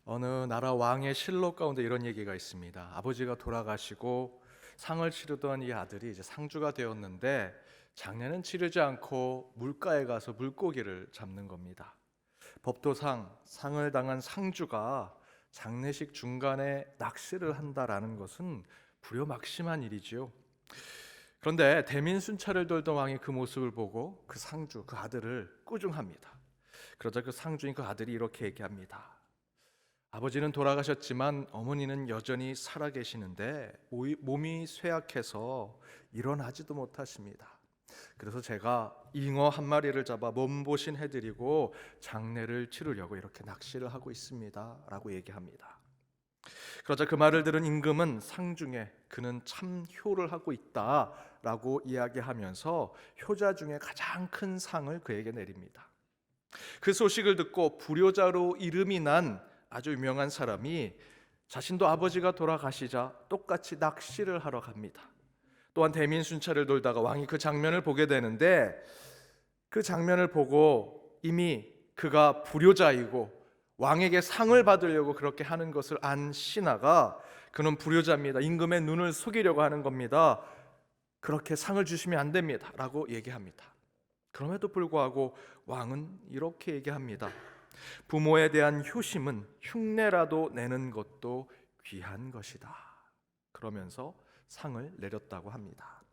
어느 나라 왕의 실록 가운데 이런 얘기가 있습니다. 아버지가 돌아가시고 상을 치르던 이 아들이 이제 상주가 되었는데 장례는 치르지 않고 물가에 가서 물고기를 잡는 겁니다. 법도상 상을 당한 상주가 장례식 중간에 낚시를 한다라는 것은 불효막심한 일이지요. 그런데 대민순찰을 돌던 왕이 그 모습을 보고 그 상주, 그 아들을 꾸중합니다. 그러자 그 상주인 그 아들이 이렇게 얘기합니다. 아버지는 돌아가셨지만 어머니는 여전히 살아계시는데 몸이 쇠약해서 일어나지도 못하십니다. 그래서 제가 잉어 한 마리를 잡아 몸보신 해드리고 장례를 치르려고 이렇게 낚시를 하고 있습니다 라고 얘기합니다. 그러자 그 말을 들은 임금은 상중에 그는 참 효를 하고 있다 라고 이야기하면서 효자 중에 가장 큰 상을 그에게 내립니다. 그 소식을 듣고 불효자로 이름이 난 아주 유명한 사람이 자신도 아버지가 돌아가시자 똑같이 낚시를 하러 갑니다. 또한 대민순찰을 돌다가 왕이 그 장면을 보게 되는데 그 장면을 보고 이미 그가 불효자이고 왕에게 상을 받으려고 그렇게 하는 것을 안 신하가 그는 불효자입니다. 임금의 눈을 속이려고 하는 겁니다. 그렇게 상을 주시면 안 됩니다 라고 얘기합니다. 그럼에도 불구하고 왕은 이렇게 얘기합니다. 부모에 대한 효심은 흉내라도 내는 것도 귀한 것이다. 그러면서 상을 내렸다고 합니다.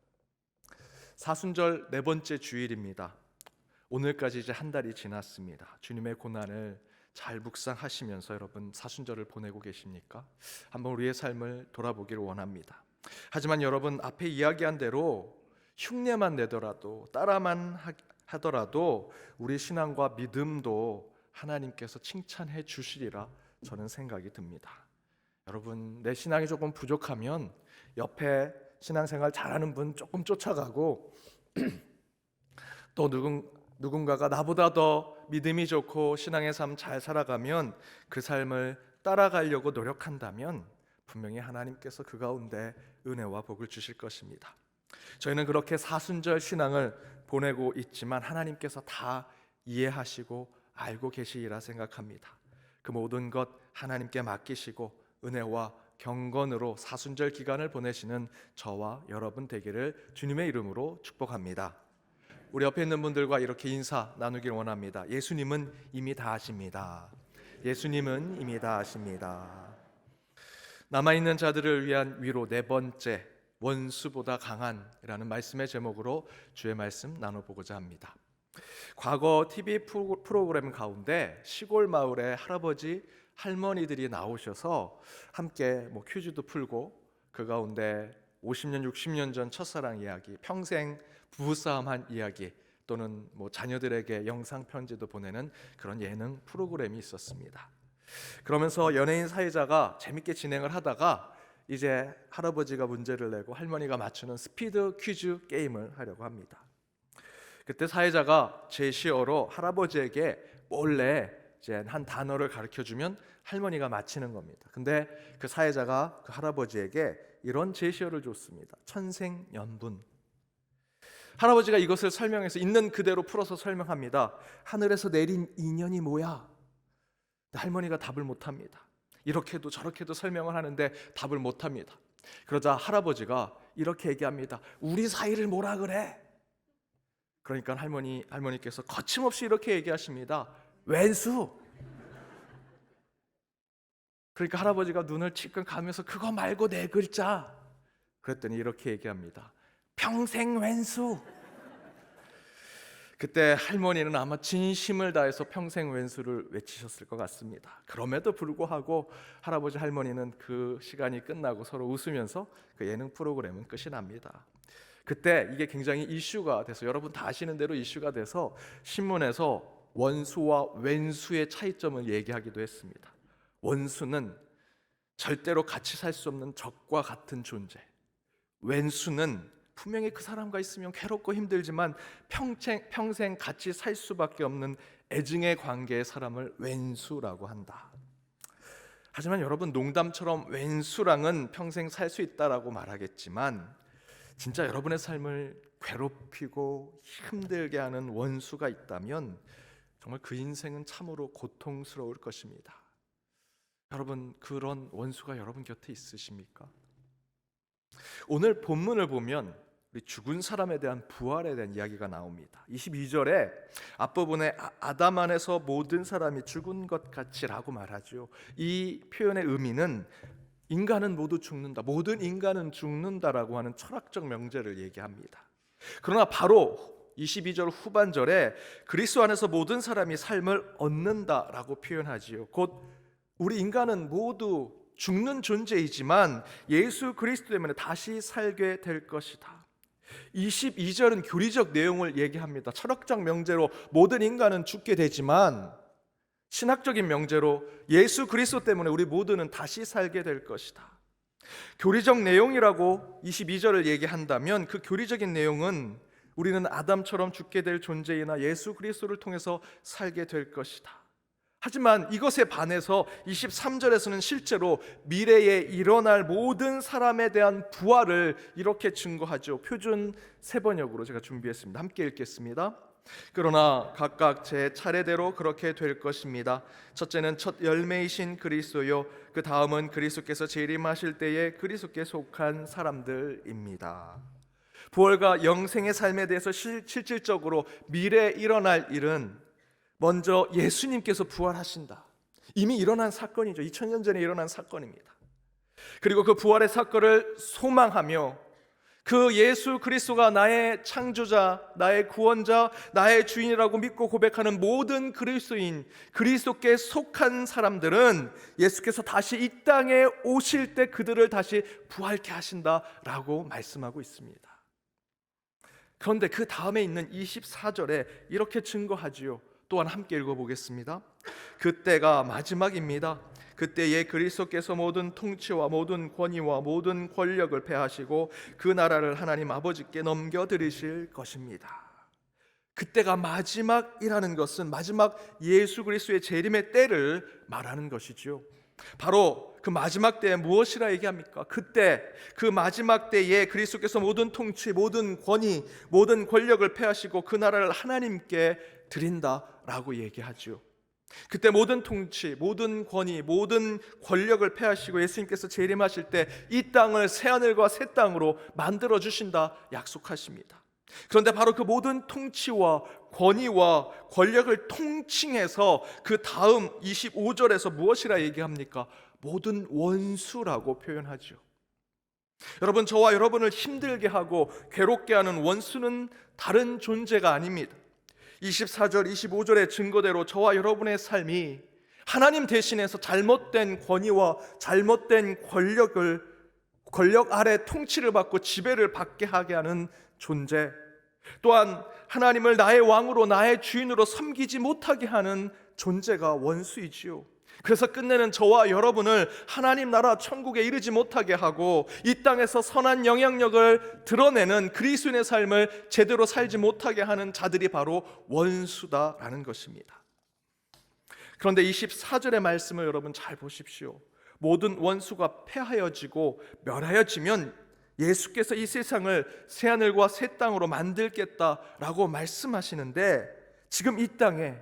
사순절 네 번째 주일입니다. 오늘까지 이제 한 달이 지났습니다. 주님의 고난을 잘 묵상하시면서 여러분 사순절을 보내고 계십니까? 한번 우리의 삶을 돌아보기를 원합니다. 하지만 여러분 앞에 이야기한 대로 흉내만 내더라도 따라만 하더라도 우리 신앙과 믿음도 하나님께서 칭찬해 주시리라 저는 생각이 듭니다. 여러분 내 신앙이 조금 부족하면 옆에 신앙생활 잘하는 분 조금 쫓아가고 또 누군가가 나보다 더 믿음이 좋고 신앙의 삶 잘 살아가면 그 삶을 따라가려고 노력한다면 분명히 하나님께서 그 가운데 은혜와 복을 주실 것입니다. 저희는 그렇게 사순절 신앙을 보내고 있지만 하나님께서 다 이해하시고 알고 계시리라 생각합니다. 그 모든 것 하나님께 맡기시고 은혜와 경건으로 사순절 기간을 보내시는 저와 여러분 되기를 주님의 이름으로 축복합니다. 우리 옆에 있는 분들과 이렇게 인사 나누길 원합니다. 예수님은 이미 다 아십니다. 예수님은 이미 다 아십니다. 남아있는 자들을 위한 위로 네 번째, 원수보다 강한이라는 말씀의 제목으로 주의 말씀 나눠보고자 합니다. 과거 TV 프로그램 가운데 시골 마을에 할아버지 할머니들이 나오셔서 함께 퀴즈도 풀고 그 가운데 50년 60년 전 첫사랑 이야기, 평생 부부싸움한 이야기 또는 자녀들에게 영상 편지도 보내는 그런 예능 프로그램이 있었습니다. 그러면서 연예인 사회자가 재밌게 진행을 하다가 이제 할아버지가 문제를 내고 할머니가 맞추는 스피드 퀴즈 게임을 하려고 합니다. 그때 사회자가 제시어로 할아버지에게 몰래 이제 한 단어를 가르쳐주면 할머니가 맞히는 겁니다. 근데 그 사회자가 그 할아버지에게 이런 제시어를 줬습니다. 천생연분. 할아버지가 이것을 설명해서 있는 그대로 풀어서 설명합니다. 하늘에서 내린 인연이 뭐야? 할머니가 답을 못합니다. 이렇게도 저렇게도 설명을 하는데 답을 못합니다. 그러자 할아버지가 이렇게 얘기합니다. 우리 사이를 뭐라 그래? 그러니까 할머니께서 거침없이 이렇게 얘기하십니다. 왼수. 그러니까 할아버지가 눈을 찔끔 감으면서 그거 말고 네 글자. 그랬더니 이렇게 얘기합니다. 평생 왼수. 그때 할머니는 아마 진심을 다해서 평생 왼수를 외치셨을 것 같습니다. 그럼에도 불구하고 할아버지 할머니는 그 시간이 끝나고 서로 웃으면서 그 예능 프로그램은 끝이 납니다. 그때 이게 굉장히 이슈가 돼서 여러분 다 아시는 대로 이슈가 돼서 신문에서 원수와 왼수의 차이점을 얘기하기도 했습니다. 원수는 절대로 같이 살 수 없는 적과 같은 존재. 왼수는 분명히 그 사람과 있으면 괴롭고 힘들지만 평생 같이 살 수밖에 없는 애증의 관계의 사람을 왼수라고 한다. 하지만 여러분 농담처럼 왼수랑은 평생 살 수 있다라고 말하겠지만 진짜 여러분의 삶을 괴롭히고 힘들게 하는 원수가 있다면 정말 그 인생은 참으로 고통스러울 것입니다. 여러분, 그런 원수가 여러분 곁에 있으십니까? 오늘 본문을 보면 우리 죽은 사람에 대한 부활에 대한 이야기가 나옵니다. 22절에 앞부분에 아담 안에서 모든 사람이 죽은 것 같이라고 말하죠. 이 표현의 의미는 인간은 모두 죽는다, 모든 인간은 죽는다라고 하는 철학적 명제를 얘기합니다. 그러나 바로 22절 후반절에 그리스도 안에서 모든 사람이 삶을 얻는다라고 표현하지요. 곧 우리 인간은 모두 죽는 존재이지만 예수 그리스도 때문에 다시 살게 될 것이다. 22절은 교리적 내용을 얘기합니다. 철학적 명제로 모든 인간은 죽게 되지만 신학적인 명제로 예수 그리스도 때문에 우리 모두는 다시 살게 될 것이다. 교리적 내용이라고 22절을 얘기한다면 그 교리적인 내용은 우리는 아담처럼 죽게 될 존재이나 예수 그리스도를 통해서 살게 될 것이다. 하지만 이것에 반해서 23절에서는 실제로 미래에 일어날 모든 사람에 대한 부활을 이렇게 증거하죠. 표준 세번역으로 제가 준비했습니다. 함께 읽겠습니다. 그러나 각각 제 차례대로 그렇게 될 것입니다. 첫째는 첫 열매이신 그리스도요, 그 다음은 그리스도께서 재림하실 때에 그리스도께 속한 사람들입니다. 부활과 영생의 삶에 대해서 실질적으로 미래에 일어날 일은 먼저 예수님께서 부활하신다. 이미 일어난 사건이죠. 2000년 전에 일어난 사건입니다. 그리고 그 부활의 사건을 소망하며 그 예수 그리스도가 나의 창조자, 나의 구원자, 나의 주인이라고 믿고 고백하는 모든 그리스도인, 그리스도께 속한 사람들은 예수께서 다시 이 땅에 오실 때 그들을 다시 부활케 하신다라고 말씀하고 있습니다. 그런데 그 다음에 있는 24절에 이렇게 증거하지요. 또한 함께 읽어보겠습니다. 그때가 마지막입니다. 그때에 그리스도께서 모든 통치와 모든 권위와 모든 권력을 패하시고 그 나라를 하나님 아버지께 넘겨드리실 것입니다. 그때가 마지막이라는 것은 마지막 예수 그리스도의 재림의 때를 말하는 것이죠. 바로 그 마지막 때에 무엇이라 얘기합니까? 그때 그 마지막 때에 그리스도께서 모든 통치, 모든 권위, 모든 권력을 패하시고 그 나라를 하나님께 드린다라고 얘기하죠. 그때 모든 통치, 모든 권위, 모든 권력을 패하시고 예수님께서 재림하실 때 이 땅을 새하늘과 새 땅으로 만들어 주신다 약속하십니다. 그런데 바로 그 모든 통치와 권위와 권력을 통칭해서 그 다음 25절에서 무엇이라 얘기합니까? 모든 원수라고 표현하죠. 여러분, 저와 여러분을 힘들게 하고 괴롭게 하는 원수는 다른 존재가 아닙니다. 24절, 25절의 증거대로 저와 여러분의 삶이 하나님 대신해서 잘못된 권위와 잘못된 권력 아래 통치를 받고 지배를 받게 하게 하는 존재, 또한 하나님을 나의 왕으로 나의 주인으로 섬기지 못하게 하는 존재가 원수이지요. 그래서 끝내는 저와 여러분을 하나님 나라 천국에 이르지 못하게 하고 이 땅에서 선한 영향력을 드러내는 그리스도인의 삶을 제대로 살지 못하게 하는 자들이 바로 원수다라는 것입니다. 그런데 24절의 말씀을 여러분 잘 보십시오. 모든 원수가 패하여지고 멸하여지면 예수께서 이 세상을 새하늘과 새 땅으로 만들겠다라고 말씀하시는데, 지금 이 땅에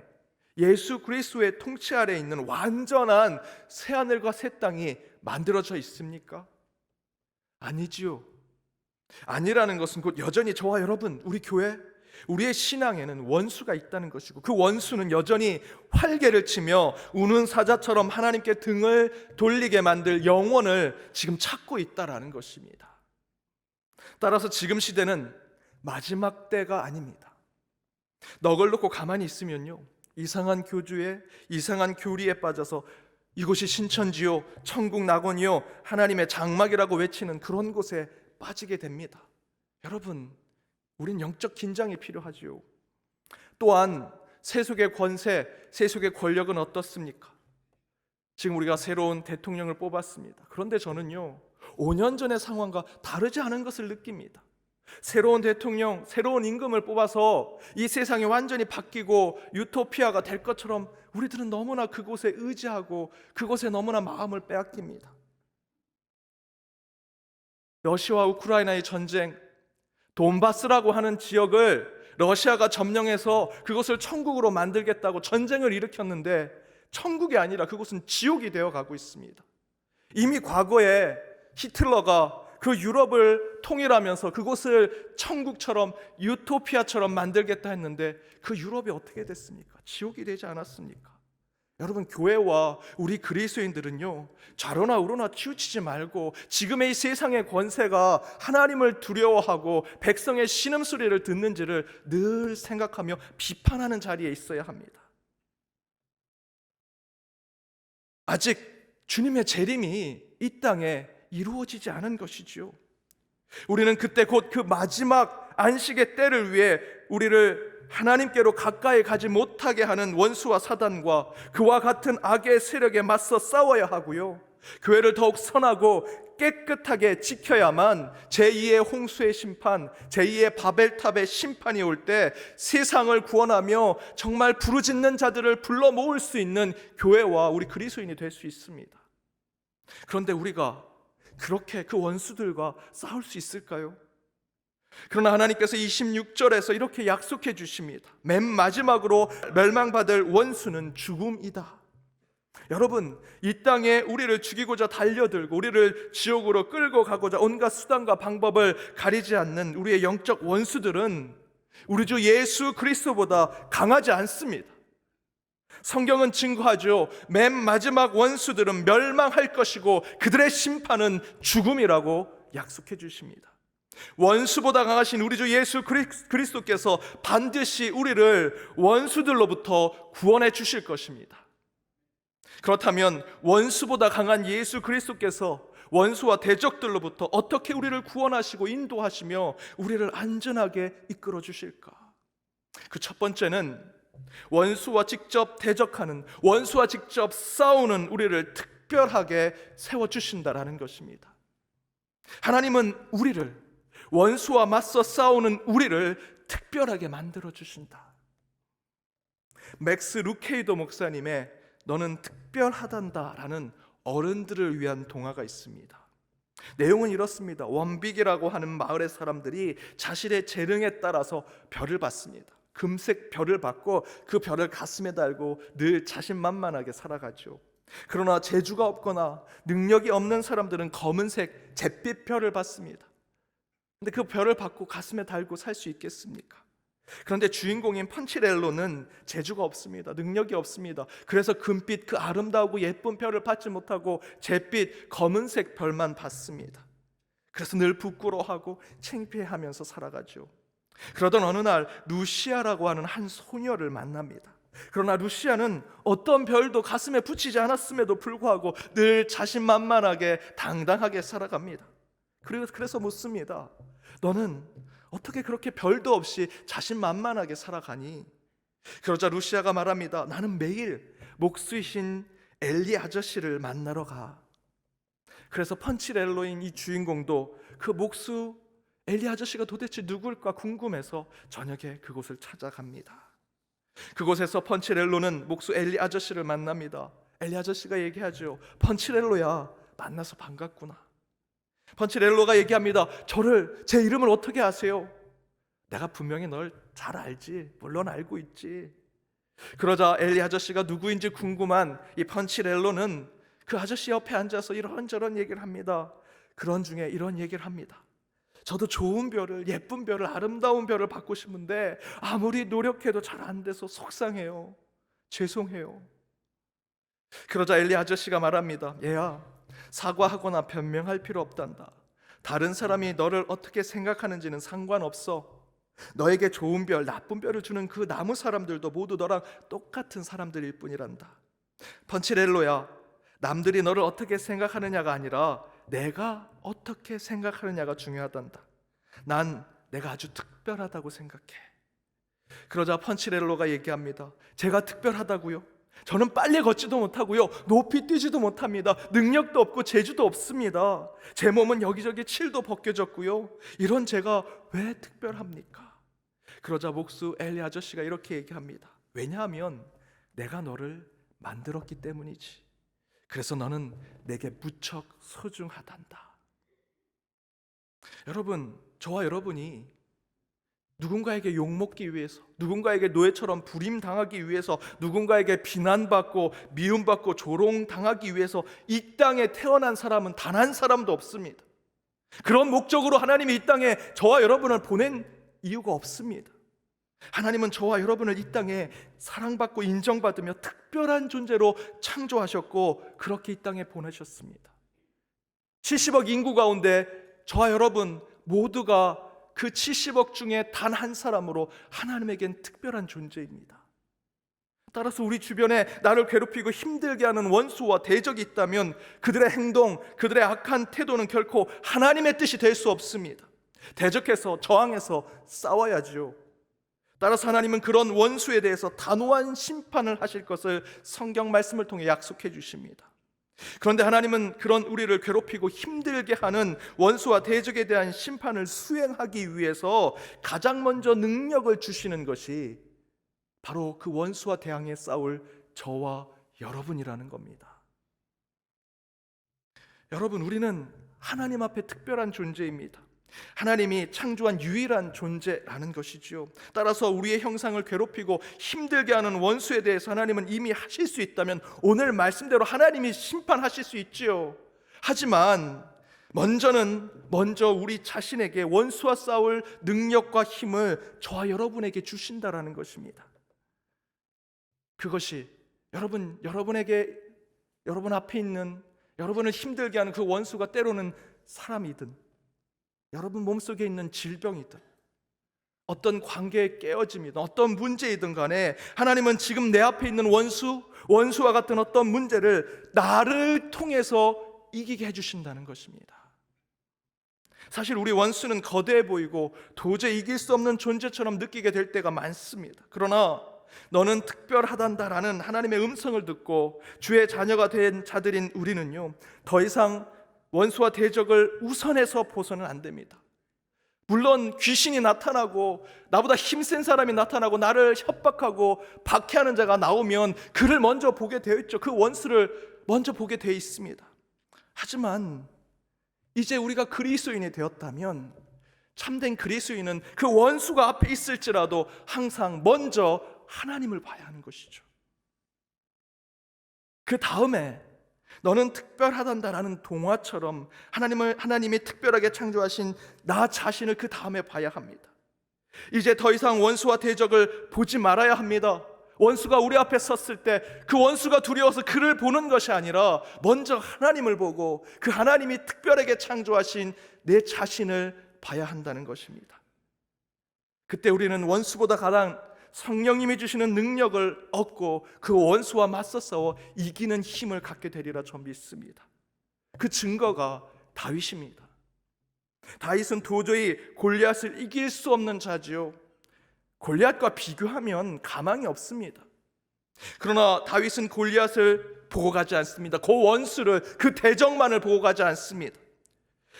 예수 그리스도의 통치 아래에 있는 완전한 새하늘과 새 땅이 만들어져 있습니까? 아니지요. 아니라는 것은 곧 여전히 저와 여러분, 우리 교회, 우리의 신앙에는 원수가 있다는 것이고, 그 원수는 여전히 활개를 치며 우는 사자처럼 하나님께 등을 돌리게 만들 영혼을 지금 찾고 있다라는 것입니다. 따라서 지금 시대는 마지막 때가 아닙니다. 넋을 놓고 가만히 있으면요, 이상한 교주에, 이상한 교리에 빠져서 이곳이 신천지요, 천국 낙원이요, 하나님의 장막이라고 외치는 그런 곳에 빠지게 됩니다. 여러분, 우린 영적 긴장이 필요하지요. 또한 세속의 권세, 세속의 권력은 어떻습니까? 지금 우리가 새로운 대통령을 뽑았습니다. 그런데 저는요, 5년 전의 상황과 다르지 않은 것을 느낍니다. 새로운 대통령, 새로운 임금을 뽑아서 이 세상이 완전히 바뀌고 유토피아가 될 것처럼 우리들은 너무나 그곳에 의지하고 그곳에 너무나 마음을 빼앗깁니다. 러시아와 우크라이나의 전쟁, 돈바스라고 하는 지역을 러시아가 점령해서 그것을 천국으로 만들겠다고 전쟁을 일으켰는데 천국이 아니라 그곳은 지옥이 되어 가고 있습니다. 이미 과거에 히틀러가 그 유럽을 통일하면서 그곳을 천국처럼 유토피아처럼 만들겠다 했는데 그 유럽이 어떻게 됐습니까? 지옥이 되지 않았습니까? 여러분, 교회와 우리 그리스도인들은요, 좌로나 우로나 치우치지 말고 지금의 이 세상의 권세가 하나님을 두려워하고 백성의 신음소리를 듣는지를 늘 생각하며 비판하는 자리에 있어야 합니다. 아직 주님의 재림이 이 땅에 이루어지지 않은 것이지요. 우리는 그때 곧 그 마지막 안식의 때를 위해 우리를 하나님께로 가까이 가지 못하게 하는 원수와 사단과 그와 같은 악의 세력에 맞서 싸워야 하고요, 교회를 더욱 선하고 깨끗하게 지켜야만 제2의 홍수의 심판, 제2의 바벨탑의 심판이 올 때 세상을 구원하며 정말 부르짖는 자들을 불러 모을 수 있는 교회와 우리 그리스도인이 될 수 있습니다. 그런데 우리가 그렇게 그 원수들과 싸울 수 있을까요? 그러나 하나님께서 26절에서 이렇게 약속해 주십니다. 맨 마지막으로 멸망받을 원수는 죽음이다. 여러분, 이 땅에 우리를 죽이고자 달려들고 우리를 지옥으로 끌고 가고자 온갖 수단과 방법을 가리지 않는 우리의 영적 원수들은 우리 주 예수 그리스도보다 강하지 않습니다. 성경은 증거하죠. 맨 마지막 원수들은 멸망할 것이고 그들의 심판은 죽음이라고 약속해 주십니다. 원수보다 강하신 우리 주 예수 그리스도께서 반드시 우리를 원수들로부터 구원해 주실 것입니다. 그렇다면 원수보다 강한 예수 그리스도께서 원수와 대적들로부터 어떻게 우리를 구원하시고 인도하시며 우리를 안전하게 이끌어 주실까? 그 첫 번째는 원수와 직접 대적하는, 원수와 직접 싸우는 우리를 특별하게 세워주신다라는 것입니다. 하나님은 우리를, 원수와 맞서 싸우는 우리를 특별하게 만들어주신다. 맥스 루케이도 목사님의 너는 특별하단다라는 어른들을 위한 동화가 있습니다. 내용은 이렇습니다. 원빅이라고 하는 마을의 사람들이 자신의 재능에 따라서 별을 받습니다. 금색 별을 받고 그 별을 가슴에 달고 늘 자신만만하게 살아가죠. 그러나 재주가 없거나 능력이 없는 사람들은 검은색 잿빛 별을 받습니다. 근데 그 별을 받고 가슴에 달고 살 수 있겠습니까? 그런데 주인공인 펀치렐로는 재주가 없습니다. 능력이 없습니다. 그래서 금빛 그 아름다우고 예쁜 별을 받지 못하고 잿빛 검은색 별만 받습니다. 그래서 늘 부끄러워하고 창피해하면서 살아가죠. 그러던 어느 날 루시아라고 하는 한 소녀를 만납니다. 그러나 루시아는 어떤 별도 가슴에 붙이지 않았음에도 불구하고 늘 자신만만하게 당당하게 살아갑니다. 그래서 묻습니다. 너는 어떻게 그렇게 별도 없이 자신만만하게 살아가니? 그러자 루시아가 말합니다. 나는 매일 목수이신 엘리 아저씨를 만나러 가. 그래서 펀치렐로인 이 주인공도 그 목수 엘리 아저씨가 도대체 누굴까 궁금해서 저녁에 그곳을 찾아갑니다. 그곳에서 펀치렐로는 목수 엘리 아저씨를 만납니다. 엘리 아저씨가 얘기하죠. 펀치렐로야, 만나서 반갑구나. 펀치렐로가 얘기합니다. 제 이름을 어떻게 아세요? 내가 분명히 널 잘 알지. 물론 알고 있지. 그러자 엘리 아저씨가 누구인지 궁금한 이 펀치렐로는 그 아저씨 옆에 앉아서 이런저런 얘기를 합니다. 그런 중에 이런 얘기를 합니다. 저도 좋은 별을, 예쁜 별을, 아름다운 별을 받고 싶은데 아무리 노력해도 잘 안 돼서 속상해요. 죄송해요. 그러자 엘리 아저씨가 말합니다. 얘야, 사과하거나 변명할 필요 없단다. 다른 사람이 너를 어떻게 생각하는지는 상관없어. 너에게 좋은 별, 나쁜 별을 주는 그 나무 사람들도 모두 너랑 똑같은 사람들일 뿐이란다. 펀치렐로야, 남들이 너를 어떻게 생각하느냐가 아니라 내가 어떻게 생각하느냐가 중요하단다. 난 내가 아주 특별하다고 생각해. 그러자 펀치렐로가 얘기합니다. 제가 특별하다고요? 저는 빨리 걷지도 못하고요, 높이 뛰지도 못합니다. 능력도 없고 재주도 없습니다. 제 몸은 여기저기 칠도 벗겨졌고요. 이런 제가 왜 특별합니까? 그러자 목수 엘리 아저씨가 이렇게 얘기합니다. 왜냐하면 내가 너를 만들었기 때문이지. 그래서 너는 내게 무척 소중하단다. 여러분, 저와 여러분이 누군가에게 욕먹기 위해서, 누군가에게 노예처럼 부림당하기 위해서, 누군가에게 비난받고 미움받고 조롱당하기 위해서 이 땅에 태어난 사람은 단 한 사람도 없습니다. 그런 목적으로 하나님이 이 땅에 저와 여러분을 보낸 이유가 없습니다. 하나님은 저와 여러분을 이 땅에 사랑받고 인정받으며 특별한 존재로 창조하셨고 그렇게 이 땅에 보내셨습니다. 70억 인구 가운데 저와 여러분 모두가 그 70억 중에 단 한 사람으로 하나님에겐 특별한 존재입니다. 따라서 우리 주변에 나를 괴롭히고 힘들게 하는 원수와 대적이 있다면 그들의 행동, 그들의 악한 태도는 결코 하나님의 뜻이 될 수 없습니다. 대적해서 저항해서 싸워야죠. 따라서 하나님은 그런 원수에 대해서 단호한 심판을 하실 것을 성경 말씀을 통해 약속해 주십니다. 그런데 하나님은 그런 우리를 괴롭히고 힘들게 하는 원수와 대적에 대한 심판을 수행하기 위해서 가장 먼저 능력을 주시는 것이 바로 그 원수와 대항해 싸울 저와 여러분이라는 겁니다. 여러분, 우리는 하나님 앞에 특별한 존재입니다. 하나님이 창조한 유일한 존재라는 것이지요. 따라서 우리의 형상을 괴롭히고 힘들게 하는 원수에 대해서 하나님은 이미 하실 수 있다면 오늘 말씀대로 하나님이 심판하실 수 있지요. 하지만 먼저 우리 자신에게 원수와 싸울 능력과 힘을 저와 여러분에게 주신다라는 것입니다. 그것이 여러분 앞에 있는 여러분을 힘들게 하는 그 원수가 때로는 사람이든 여러분 몸속에 있는 질병이든 어떤 관계의 깨어짐이든 어떤 문제이든 간에 하나님은 지금 내 앞에 있는 원수와 같은 어떤 문제를 나를 통해서 이기게 해주신다는 것입니다. 사실 우리 원수는 거대해 보이고 도저히 이길 수 없는 존재처럼 느끼게 될 때가 많습니다. 그러나 너는 특별하단다라는 하나님의 음성을 듣고 주의 자녀가 된 자들인 우리는요, 더 이상 원수와 대적을 우선해서 보서는 안 됩니다. 물론 귀신이 나타나고 나보다 힘센 사람이 나타나고 나를 협박하고 박해하는 자가 나오면 그를 먼저 보게 되어 있죠. 그 원수를 먼저 보게 되어 있습니다. 하지만 이제 우리가 그리스도인이 되었다면 참된 그리스도인은 그 원수가 앞에 있을지라도 항상 먼저 하나님을 봐야 하는 것이죠. 그 다음에 너는 특별하단다라는 동화처럼 하나님이 특별하게 창조하신 나 자신을 그 다음에 봐야 합니다. 이제 더 이상 원수와 대적을 보지 말아야 합니다. 원수가 우리 앞에 섰을 때 그 원수가 두려워서 그를 보는 것이 아니라 먼저 하나님을 보고 그 하나님이 특별하게 창조하신 내 자신을 봐야 한다는 것입니다. 그때 우리는 원수보다 가장 성령님이 주시는 능력을 얻고 그 원수와 맞서 싸워 이기는 힘을 갖게 되리라 저 믿습니다. 그 증거가 다윗입니다. 다윗은 도저히 골리앗을 이길 수 없는 자지요. 골리앗과 비교하면 가망이 없습니다. 그러나 다윗은 골리앗을 보고 가지 않습니다. 그 원수를, 그 대적만을 보고 가지 않습니다.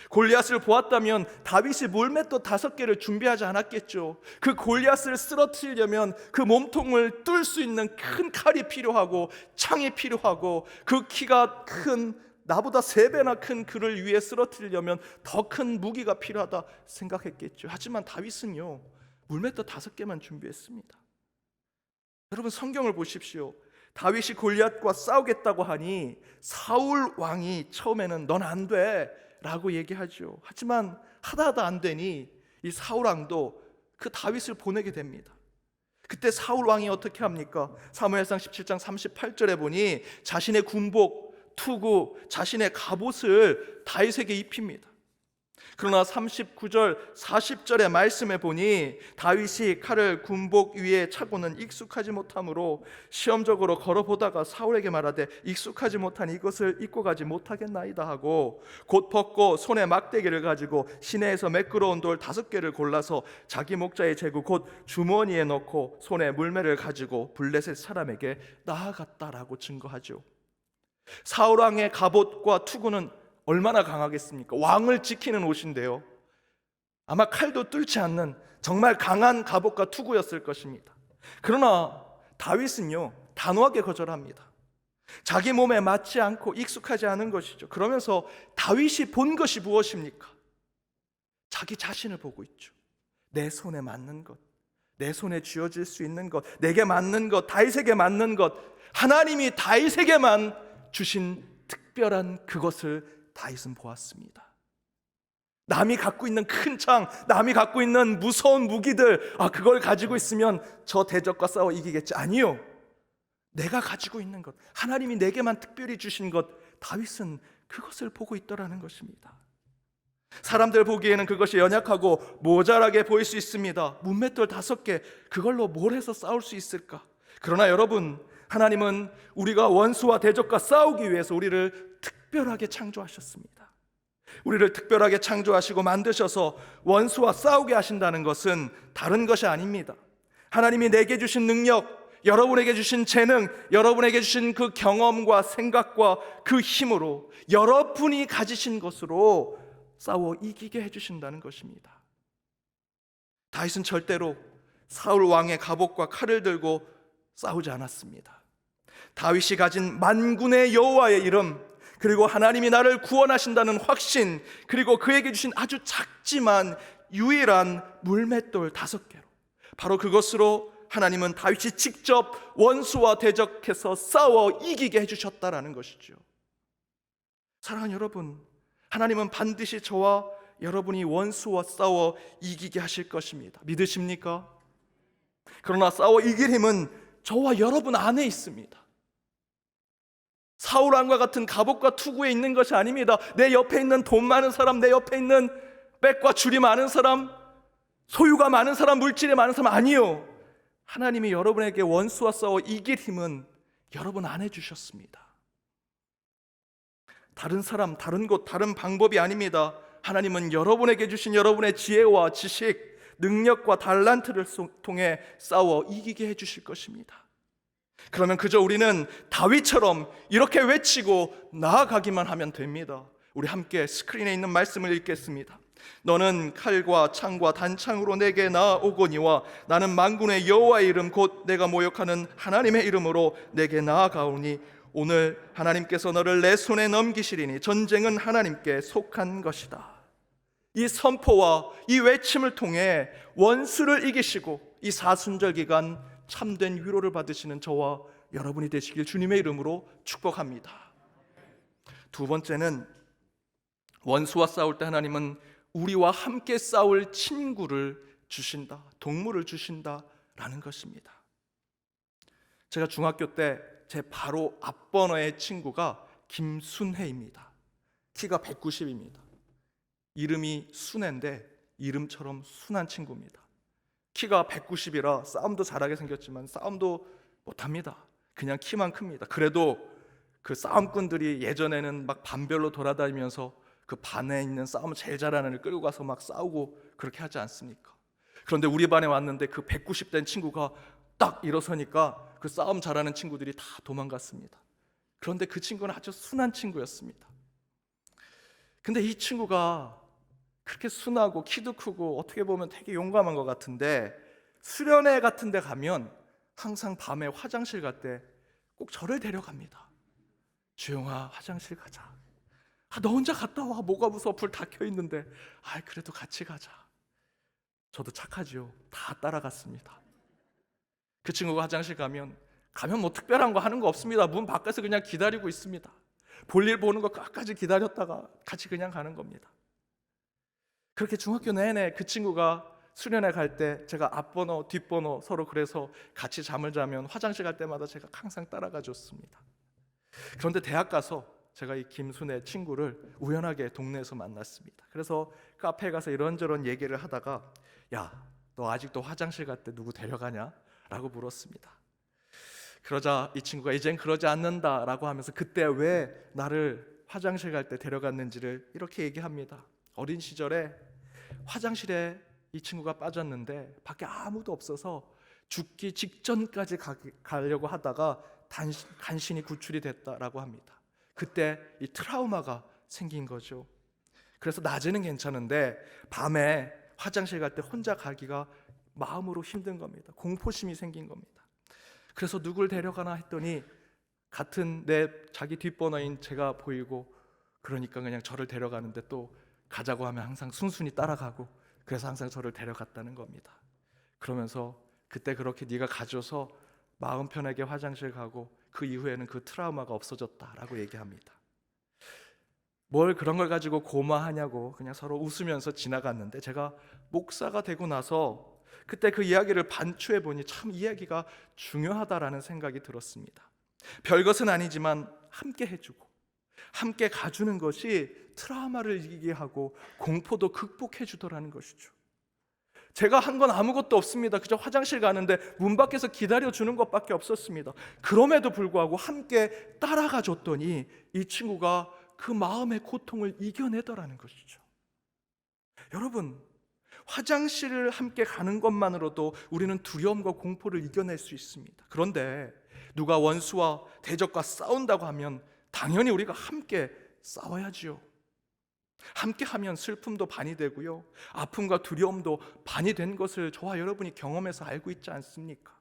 골리앗을 보았다면 다윗이 물맷돌 5개를 준비하지 않았겠죠. 그 골리앗을 쓰러뜨리려면 그 몸통을 뚫을 수 있는 큰 칼이 필요하고 창이 필요하고 그 키가 큰 나보다 3배나 큰 그를 위해 쓰러뜨리려면 더 큰 무기가 필요하다 생각했겠죠. 하지만 다윗은요, 물맷돌 5개만 준비했습니다. 여러분, 성경을 보십시오. 다윗이 골리앗과 싸우겠다고 하니 사울 왕이 처음에는 넌 안 돼 라고 얘기하죠. 하지만 하다 안 되니 이 사울 왕도 그 다윗을 보내게 됩니다. 그때 사울 왕이 어떻게 합니까? 사무엘상 17장 38절에 보니 자신의 군복, 투구, 자신의 갑옷을 다윗에게 입힙니다. 그러나 39절, 40절의 말씀에 보니 다윗이 칼을 군복 위에 차고는 익숙하지 못하므로 시험적으로 걸어보다가 사울에게 말하되 익숙하지 못한 이것을 입고 가지 못하겠나이다 하고 곧 벗고 손에 막대기를 가지고 시내에서 매끄러운 돌 5개를 골라서 자기 목자에 재고 곧 주머니에 넣고 손에 물매를 가지고 블레셋 사람에게 나아갔다라고 증거하죠. 사울 왕의 갑옷과 투구는 얼마나 강하겠습니까? 왕을 지키는 옷인데요, 아마 칼도 뚫지 않는 정말 강한 갑옷과 투구였을 것입니다. 그러나 다윗은요, 단호하게 거절합니다. 자기 몸에 맞지 않고 익숙하지 않은 것이죠. 그러면서 다윗이 본 것이 무엇입니까? 자기 자신을 보고 있죠. 내 손에 맞는 것, 내 손에 쥐어질 수 있는 것, 내게 맞는 것, 다윗에게 맞는 것, 하나님이 다윗에게만 주신 특별한 그것을 다윗은 보았습니다. 남이 갖고 있는 큰 창, 남이 갖고 있는 무서운 무기들, 그걸 가지고 있으면 저 대적과 싸워 이기겠지. 아니요, 내가 가지고 있는 것, 하나님이 내게만 특별히 주신 것, 다윗은 그것을 보고 있더라는 것입니다. 사람들 보기에는 그것이 연약하고 모자라게 보일 수 있습니다. 문맷돌 5개, 그걸로 뭘 해서 싸울 수 있을까? 그러나 여러분, 하나님은 우리가 원수와 대적과 싸우기 위해서 우리를 특별하게 창조하셨습니다. 우리를 특별하게 창조하시고 만드셔서 원수와 싸우게 하신다는 것은 다른 것이 아닙니다. 하나님이 내게 주신 능력, 여러분에게 주신 재능, 여러분에게 주신 그 경험과 생각과 그 힘으로 여러분이 가지신 것으로 싸워 이기게 해주신다는 것입니다. 다윗은 절대로 사울 왕의 갑옷과 칼을 들고 싸우지 않았습니다. 다윗이 가진 만군의 여호와의 이름, 그리고 하나님이 나를 구원하신다는 확신, 그리고 그에게 주신 아주 작지만 유일한 물맷돌 5개로, 바로 그것으로 하나님은 다윗이 직접 원수와 대적해서 싸워 이기게 해주셨다라는 것이죠. 사랑하는 여러분, 하나님은 반드시 저와 여러분이 원수와 싸워 이기게 하실 것입니다. 믿으십니까? 그러나 싸워 이길 힘은 저와 여러분 안에 있습니다. 사울왕과 같은 갑옷과 투구에 있는 것이 아닙니다. 내 옆에 있는 돈 많은 사람, 내 옆에 있는 백과 줄이 많은 사람, 소유가 많은 사람, 물질이 많은 사람, 아니요, 하나님이 여러분에게 원수와 싸워 이길 힘은 여러분 안에 주셨습니다. 다른 사람, 다른 곳, 다른 방법이 아닙니다. 하나님은 여러분에게 주신 여러분의 지혜와 지식, 능력과 달란트를 통해 싸워 이기게 해주실 것입니다. 그러면 그저 우리는 다윗처럼 이렇게 외치고 나아가기만 하면 됩니다. 우리 함께 스크린에 있는 말씀을 읽겠습니다. 너는 칼과 창과 단창으로 내게 나아오거니와 나는 만군의 여호와의 이름 곧 내가 모욕하는 하나님의 이름으로 내게 나아가오니 오늘 하나님께서 너를 내 손에 넘기시리니 전쟁은 하나님께 속한 것이다. 이 선포와 이 외침을 통해 원수를 이기시고 이 사순절 기간 참된 위로를 받으시는 저와 여러분이 되시길 주님의 이름으로 축복합니다. 두 번째는, 원수와 싸울 때 하나님은 우리와 함께 싸울 친구를 주신다, 동물을 주신다라는 것입니다. 제가 중학교 때 제 바로 앞번호의 친구가 김순혜입니다. 키가 190입니다. 이름이 순혜인데 이름처럼 순한 친구입니다. 키가 190이라 싸움도 잘하게 생겼지만 싸움도 못합니다. 그냥 키만 큽니다. 그래도 그 싸움꾼들이 예전에는 막 반별로 돌아다니면서 그 반에 있는 싸움을 제일 잘하는 애를 끌고 가서 막 싸우고 그렇게 하지 않습니까? 그런데 우리 반에 왔는데 그 190 된 친구가 딱 일어서니까 그 싸움 잘하는 친구들이 다 도망갔습니다. 그런데 그 친구는 아주 순한 친구였습니다. 근데 이 친구가 그렇게 순하고 키도 크고 어떻게 보면 되게 용감한 것 같은데, 수련회 같은 데 가면 항상 밤에 화장실 갈 때 꼭 저를 데려갑니다. 주영아, 화장실 가자. 너 혼자 갔다 와. 뭐가 무서워, 불 다 켜 있는데. 그래도 같이 가자. 저도 착하죠. 다 따라갔습니다. 그 친구가 화장실 가면 뭐 특별한 거 하는 거 없습니다. 문 밖에서 그냥 기다리고 있습니다. 볼일 보는 거 끝까지 기다렸다가 같이 그냥 가는 겁니다. 그렇게 중학교 내내 그 친구가 수련회 갈 때 제가 앞번호, 뒷번호 서로 그래서 같이 잠을 자면 화장실 갈 때마다 제가 항상 따라가 줬습니다. 그런데 대학 가서 제가 이 김순애 친구를 우연하게 동네에서 만났습니다. 그래서 카페에 가서 이런저런 얘기를 하다가 야, 너 아직도 화장실 갈 때 누구 데려가냐? 라고 물었습니다. 그러자 이 친구가 이젠 그러지 않는다 라고 하면서 그때 왜 나를 화장실 갈 때 데려갔는지를 이렇게 얘기합니다. 어린 시절에 화장실에 이 친구가 빠졌는데 밖에 아무도 없어서 죽기 직전까지 가려고 하다가 간신히 구출이 됐다라고 합니다. 그때 이 트라우마가 생긴 거죠. 그래서 낮에는 괜찮은데 밤에 화장실 갈 때 혼자 가기가 마음으로 힘든 겁니다. 공포심이 생긴 겁니다. 그래서 누굴 데려가나 했더니 같은 자기 뒷번호인 제가 보이고, 그러니까 그냥 저를 데려가는데 또 가자고 하면 항상 순순히 따라가고 그래서 항상 저를 데려갔다는 겁니다. 그러면서 그때 그렇게 네가 가져서 마음 편하게 화장실 가고 그 이후에는 그 트라우마가 없어졌다라고 얘기합니다. 뭘 그런 걸 가지고 고마하냐고 그냥 서로 웃으면서 지나갔는데, 제가 목사가 되고 나서 그때 그 이야기를 반추해 보니 참 이야기가 중요하다라는 생각이 들었습니다. 별것은 아니지만 함께 해주고 함께 가주는 것이 트라우마를 이기게 하고 공포도 극복해 주더라는 것이죠. 제가 한 건 아무것도 없습니다. 그저 화장실 가는데 문 밖에서 기다려주는 것밖에 없었습니다. 그럼에도 불구하고 함께 따라가 줬더니 이 친구가 그 마음의 고통을 이겨내더라는 것이죠. 여러분, 화장실을 함께 가는 것만으로도 우리는 두려움과 공포를 이겨낼 수 있습니다. 그런데 누가 원수와 대적과 싸운다고 하면 당연히 우리가 함께 싸워야지요. 함께 하면 슬픔도 반이 되고요, 아픔과 두려움도 반이 된 것을 저와 여러분이 경험해서 알고 있지 않습니까?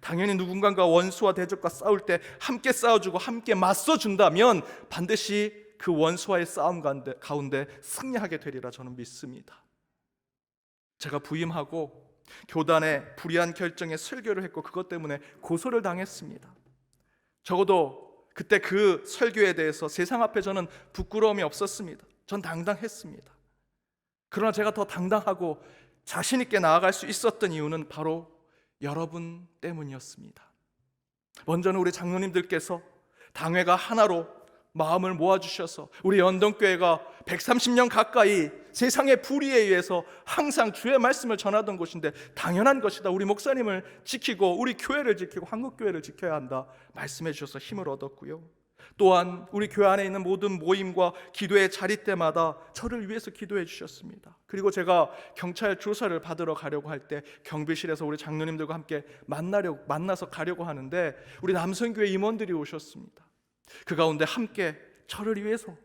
당연히 누군가가 원수와 대적과 싸울 때 함께 싸워주고 함께 맞서준다면 반드시 그 원수와의 싸움 가운데 승리하게 되리라 저는 믿습니다. 제가 부임하고 교단의 불의한 결정에 설교를 했고 그것 때문에 고소를 당했습니다. 적어도 그때 그 설교에 대해서 세상 앞에 저는 부끄러움이 없었습니다. 전 당당했습니다. 그러나 제가 더 당당하고 자신 있게 나아갈 수 있었던 이유는 바로 여러분 때문이었습니다. 먼저는 우리 장로님들께서 당회가 하나로 마음을 모아주셔서 우리 연동교회가 130년 가까이 세상의 불의에 의해서 항상 주의 말씀을 전하던 곳인데 당연한 것이다, 우리 목사님을 지키고 우리 교회를 지키고 한국교회를 지켜야 한다 말씀해 주셔서 힘을 얻었고요, 또한 우리 교회 안에 있는 모든 모임과 기도의 자리 때마다 저를 위해서 기도해 주셨습니다. 그리고 제가 경찰 조사를 받으러 가려고 할 때 경비실에서 우리 장로님들과 함께 만나서 가려고 하는데 우리 남성교회 임원들이 오셨습니다. 그 가운데 함께 저를 위해서,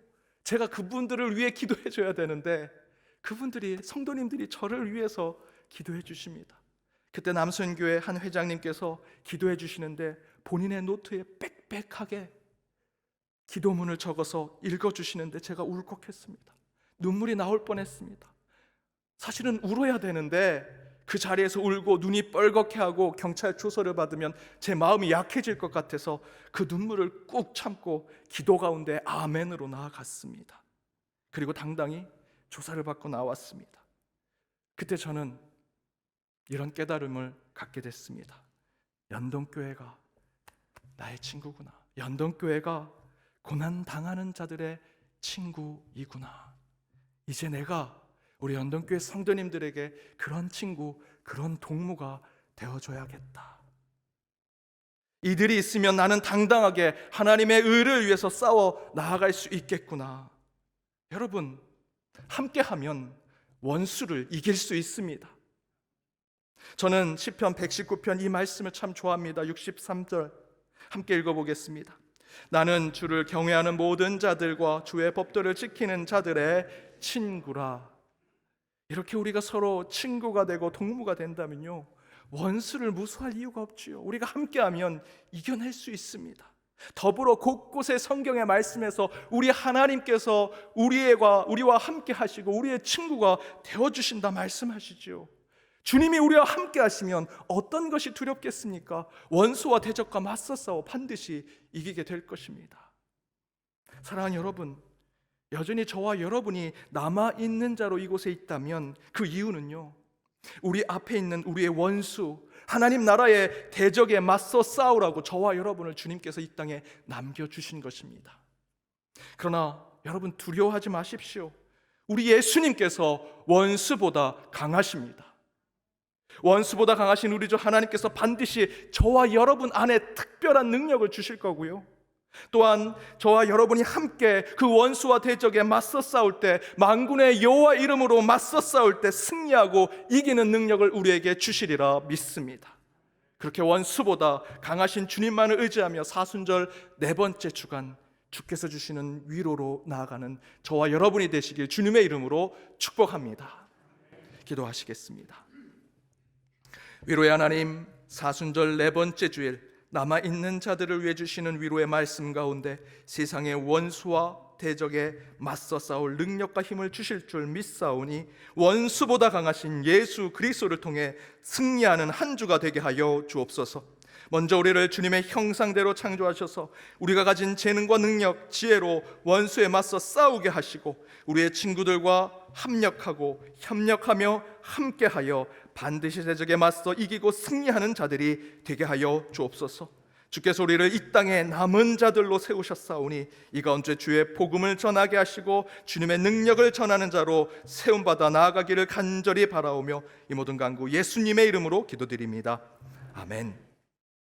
제가 그분들을 위해 기도해 줘야 되는데 그분들이, 성도님들이 저를 위해서 기도해 주십니다. 그때 남성교회 한 회장님께서 기도해 주시는데 본인의 노트에 빽빽하게 기도문을 적어서 읽어주시는데 제가 울컥했습니다. 눈물이 나올 뻔했습니다. 사실은 울어야 되는데 그 자리에서 울고 눈이 뻘겋게 하고 경찰 조서를 받으면 제 마음이 약해질 것 같아서 그 눈물을 꾹 참고 기도 가운데 아멘으로 나아갔습니다. 그리고 당당히 조사를 받고 나왔습니다. 그때 저는 이런 깨달음을 갖게 됐습니다. 연동교회가 나의 친구구나. 연동교회가 고난 당하는 자들의 친구이구나. 이제 내가 우리 연동교회 성도님들에게 그런 친구, 그런 동무가 되어줘야겠다. 이들이 있으면 나는 당당하게 하나님의 의를 위해서 싸워 나아갈 수 있겠구나. 여러분, 함께하면 원수를 이길 수 있습니다. 저는 시편 119편 이 말씀을 참 좋아합니다. 63절 함께 읽어보겠습니다. 나는 주를 경외하는 모든 자들과 주의 법도를 지키는 자들의 친구라. 이렇게 우리가 서로 친구가 되고 동무가 된다면요, 원수를 무수할 이유가 없지요. 우리가 함께하면 이겨낼 수 있습니다. 더불어 곳곳의 성경의 말씀에서 우리 하나님께서 우리와 함께 하시고 우리의 친구가 되어주신다 말씀하시지요. 주님이 우리와 함께 하시면 어떤 것이 두렵겠습니까? 원수와 대적과 맞서 싸워 반드시 이기게 될 것입니다. 사랑하는 여러분, 여전히 저와 여러분이 남아있는 자로 이곳에 있다면 그 이유는요, 우리 앞에 있는 우리의 원수, 하나님 나라의 대적에 맞서 싸우라고 저와 여러분을 주님께서 이 땅에 남겨주신 것입니다. 그러나 여러분, 두려워하지 마십시오. 우리 예수님께서 원수보다 강하십니다. 원수보다 강하신 우리 주 하나님께서 반드시 저와 여러분 안에 특별한 능력을 주실 거고요, 또한 저와 여러분이 함께 그 원수와 대적에 맞서 싸울 때, 만군의 여호와 이름으로 맞서 싸울 때 승리하고 이기는 능력을 우리에게 주시리라 믿습니다. 그렇게 원수보다 강하신 주님만을 의지하며 사순절 4번째 주간 주께서 주시는 위로로 나아가는 저와 여러분이 되시길 주님의 이름으로 축복합니다. 기도하시겠습니다. 위로의 하나님, 사순절 4번째 주일 남아있는 자들을 위해 주시는 위로의 말씀 가운데 세상의 원수와 대적에 맞서 싸울 능력과 힘을 주실 줄 믿사오니 원수보다 강하신 예수 그리스도를 통해 승리하는 한 주가 되게 하여 주옵소서. 먼저 우리를 주님의 형상대로 창조하셔서 우리가 가진 재능과 능력, 지혜로 원수에 맞서 싸우게 하시고 우리의 친구들과 합력하고 협력하며 함께하여 반드시 대적에 맞서 이기고 승리하는 자들이 되게 하여 주옵소서. 주께서 우리를 이 땅에 남은 자들로 세우셨사오니 이 가운데 주의 복음을 전하게 하시고 주님의 능력을 전하는 자로 세움받아 나아가기를 간절히 바라오며 이 모든 간구 예수님의 이름으로 기도드립니다. 아멘.